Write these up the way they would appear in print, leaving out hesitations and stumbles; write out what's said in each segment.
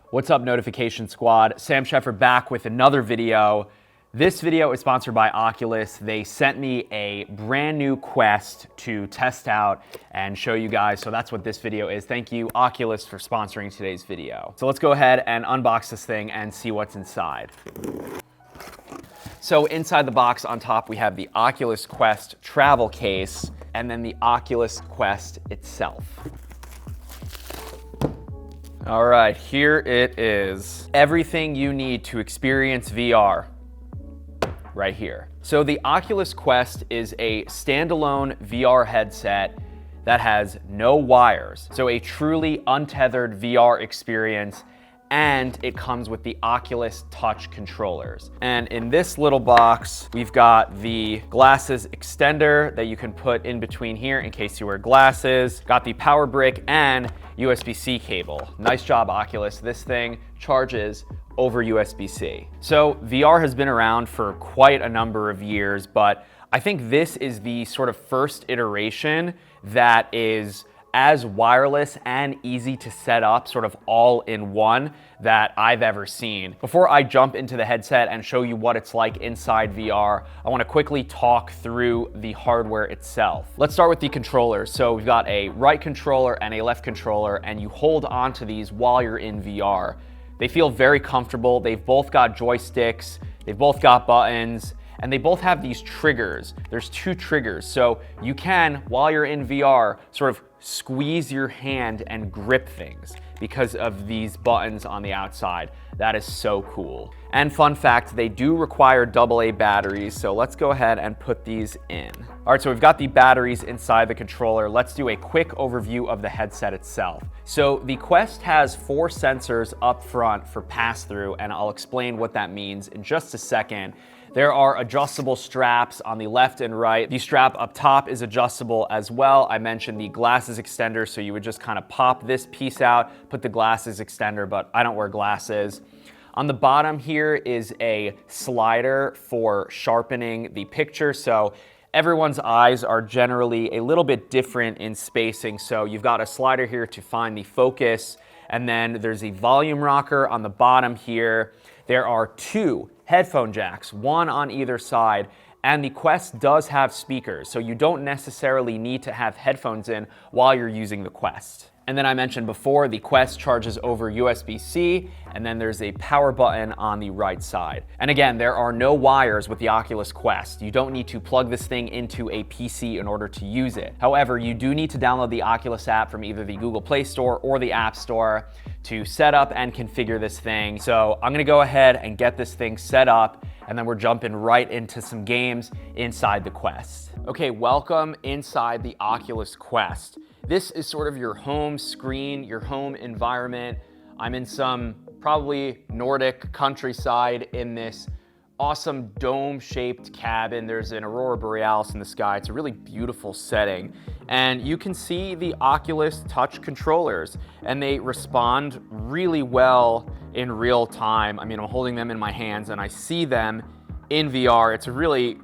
What's up, Notification Squad? Sam Sheffer back with another video. This video is sponsored by Oculus. They sent me a brand new Quest to test out and show you guys, so that's what this video is. Thank you, Oculus, for sponsoring today's video. So let's go ahead and unbox this thing and see what's inside. So inside the box on top, we have the Oculus Quest travel case and then the Oculus Quest itself. All right, here it is. Everything you need to experience VR right here. So the Oculus Quest is a standalone VR headset that has no wires. So a truly untethered VR experience, and it comes with the Oculus Touch controllers. And in this little box, we've got the glasses extender that you can put in between here in case you wear glasses. Got the power brick and USB-C cable. Nice job, Oculus. This thing charges over USB-C. So VR has been around for quite a number of years, but I think this is the sort of first iteration that is as wireless and easy to set up, sort of all in one, that I've ever seen. Before I jump into the headset and show you what it's like inside VR, I want to quickly talk through the hardware itself. Let's start with the controllers. So we've got a right controller and a left controller, and you hold onto these while you're in VR. They feel very comfortable. They've both got joysticks, they've both got buttons, and they both have these triggers. There's two triggers, so you can, while you're in VR, sort of squeeze your hand and grip things because of these buttons on the outside. That is so cool. And fun fact, they do require AA batteries, so let's go ahead and put these in. All right, so we've got the batteries inside the controller. Let's do a quick overview of the headset itself. So the Quest has 4 sensors up front for pass-through, and I'll explain what that means in just a second. There are adjustable straps on the left and right. The strap up top is adjustable as well. I mentioned the glasses extender, so you would just kind of pop this piece out, put the glasses extender, but I don't wear glasses. On the bottom here is a slider for sharpening the picture. So everyone's eyes are generally a little bit different in spacing. So you've got a slider here to find the focus, and then there's a volume rocker on the bottom here. There are 2 headphone jacks, one on either side, and the Quest does have speakers, so you don't necessarily need to have headphones in while you're using the Quest. And then I mentioned before, the Quest charges over USB-C, and then there's a power button on the right side. And again, there are no wires with the Oculus Quest. You don't need to plug this thing into a PC in order to use it. However, you do need to download the Oculus app from either the Google Play Store or the App Store to set up and configure this thing. So I'm gonna go ahead and get this thing set up, and then we're jumping right into some games inside the Quest. Okay, welcome inside the Oculus Quest. This is sort of your home screen, your home environment. I'm in some probably Nordic countryside in this awesome dome-shaped cabin. There's an aurora borealis in the sky. It's a really beautiful setting. And you can see the Oculus Touch controllers, and they respond really well in real time. I mean, I'm holding them in my hands and I see them in VR. It's a really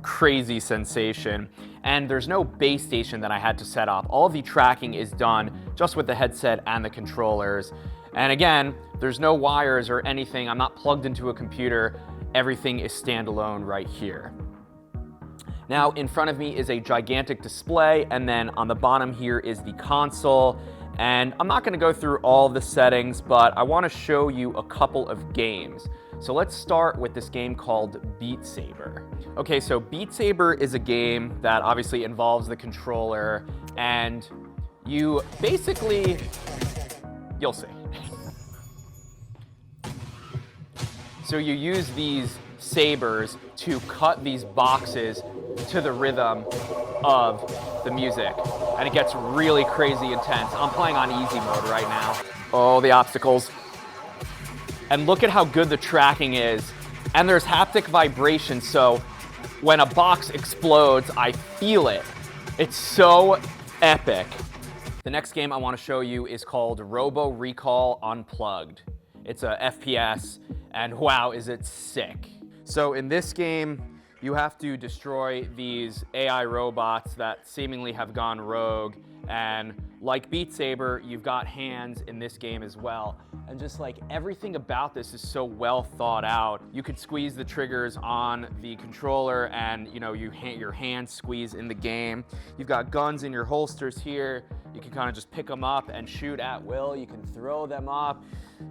crazy sensation. And there's no base station that I had to set up. All of the tracking is done just with the headset and the controllers. And again, there's no wires or anything. I'm not plugged into a computer. Everything is standalone right here. Now, in front of me is a gigantic display, and then on the bottom here is the console. And I'm not gonna go through all the settings, but I wanna show you a couple of games. So let's start with this game called Beat Saber. Okay, so Beat Saber is a game that obviously involves the controller, and you basically, you'll see. So you use these sabers to cut these boxes to the rhythm of the music, and it gets really crazy intense. I'm playing on easy mode right now. Oh, the obstacles. And look at how good the tracking is. And there's haptic vibration, so when a box explodes, I feel it. It's so epic. The next game I want to show you is called Robo Recall Unplugged. It's a FPS, and wow, is it sick. So in this game, you have to destroy these AI robots that seemingly have gone rogue, and like Beat Saber, you've got hands in this game as well. And just like everything about this is so well thought out. You could squeeze the triggers on the controller and your hands squeeze in the game. You've got guns in your holsters here. You can kind of just pick them up and shoot at will. You can throw them up.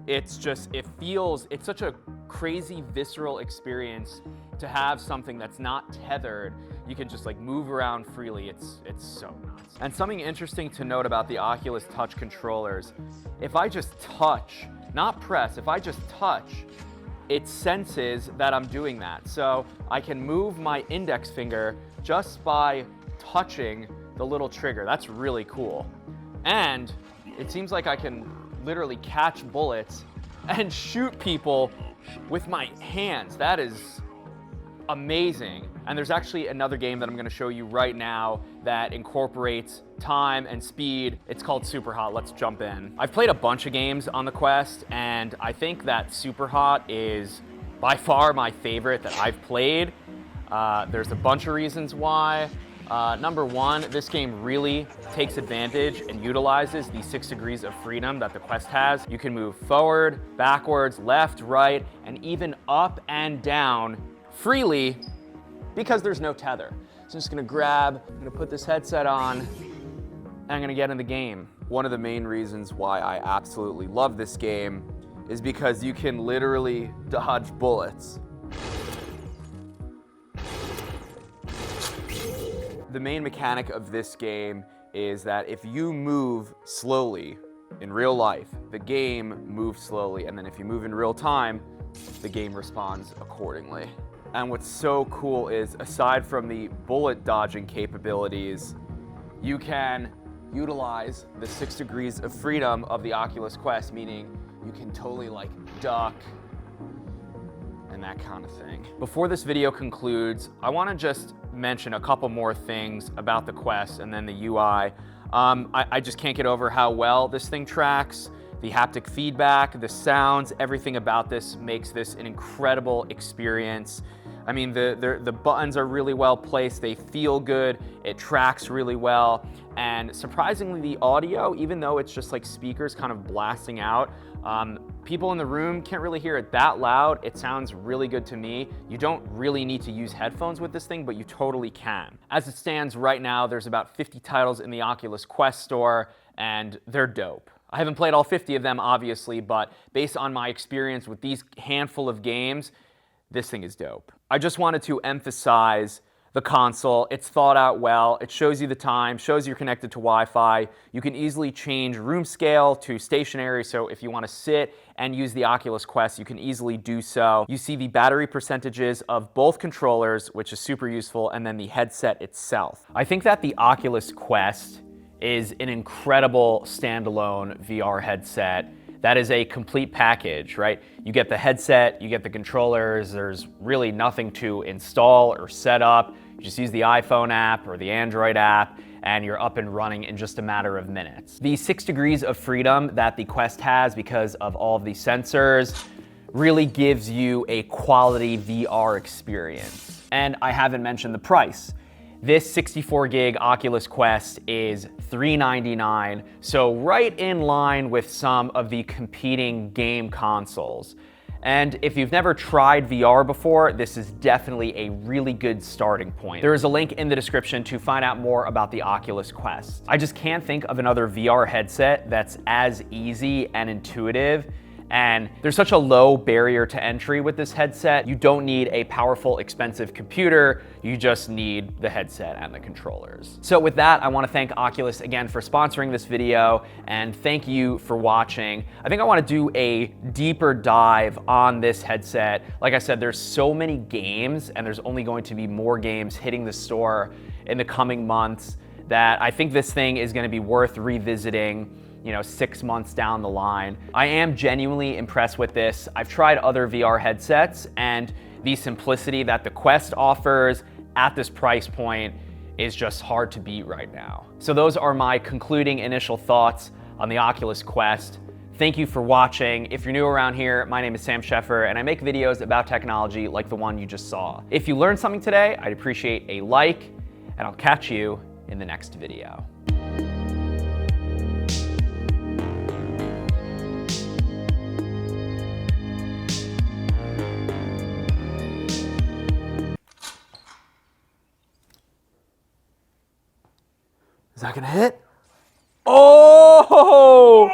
It's such a crazy visceral experience to have something that's not tethered. You can just like move around freely. It's so nuts. And something interesting to note about the Oculus Touch controllers, if I just touch, not press, if I just touch, it senses that I'm doing that. So I can move my index finger just by touching the little trigger. That's really cool. And it seems like I can literally catch bullets and shoot people with my hands. That is amazing. And there's actually another game that I'm gonna show you right now that incorporates time and speed. It's called Super Hot. Let's jump in. I've played a bunch of games on the Quest, and I think that Super Hot is by far my favorite that I've played. There's a bunch of reasons why. Number one, this game really takes advantage and utilizes the 6 degrees of freedom that the Quest has. You can move forward, backwards, left, right, and even up and down freely because there's no tether. So I'm just gonna I'm gonna put this headset on, and I'm gonna get in the game. One of the main reasons why I absolutely love this game is because you can literally dodge bullets. The main mechanic of this game is that if you move slowly in real life, the game moves slowly, and then if you move in real time, the game responds accordingly. And what's so cool is, aside from the bullet dodging capabilities, you can utilize the 6 degrees of freedom of the Oculus Quest, meaning you can totally like duck and that kind of thing. Before this video concludes, I want to just mention a couple more things about the Quest and then the UI. I just can't get over how well this thing tracks. The haptic feedback, the sounds, everything about this makes this an incredible experience. I mean, the buttons are really well placed, they feel good, it tracks really well, and surprisingly the audio, even though it's just like speakers kind of blasting out, people in the room can't really hear it that loud. It sounds really good to me. You don't really need to use headphones with this thing, but you totally can. As it stands right now, there's about 50 titles in the Oculus Quest store, and they're dope. I haven't played all 50 of them, obviously, but based on my experience with these handful of games, this thing is dope. I just wanted to emphasize the console. It's thought out well. It shows you the time, shows you're connected to Wi-Fi. You can easily change room scale to stationary, so if you want to sit and use the Oculus Quest, you can easily do so. You see the battery percentages of both controllers, which is super useful, and then the headset itself. I think that the Oculus Quest is an incredible standalone VR headset that is a complete package, right? You get the headset, you get the controllers, there's really nothing to install or set up. You just use the iPhone app or the Android app, and you're up and running in just a matter of minutes. The 6 degrees of freedom that the Quest has because of all of the sensors really gives you a quality VR experience. And I haven't mentioned the price. This 64 gig Oculus Quest is $399, so right in line with some of the competing game consoles. And if you've never tried VR before, this is definitely a really good starting point. There is a link in the description to find out more about the Oculus Quest. I just can't think of another VR headset that's as easy and intuitive, and there's such a low barrier to entry with this headset. You don't need a powerful, expensive computer. You just need the headset and the controllers. So with that, I want to thank Oculus again for sponsoring this video, and thank you for watching. I think I want to do a deeper dive on this headset. Like I said, there's so many games, and there's only going to be more games hitting the store in the coming months that I think this thing is going to be worth revisiting 6 months down the line. I am genuinely impressed with this. I've tried other VR headsets, and the simplicity that the Quest offers at this price point is just hard to beat right now. So those are my concluding initial thoughts on the Oculus Quest. Thank you for watching. If you're new around here, my name is Sam Sheffer, and I make videos about technology like the one you just saw. If you learned something today, I'd appreciate a like, and I'll catch you in the next video. Is that gonna hit? Oh!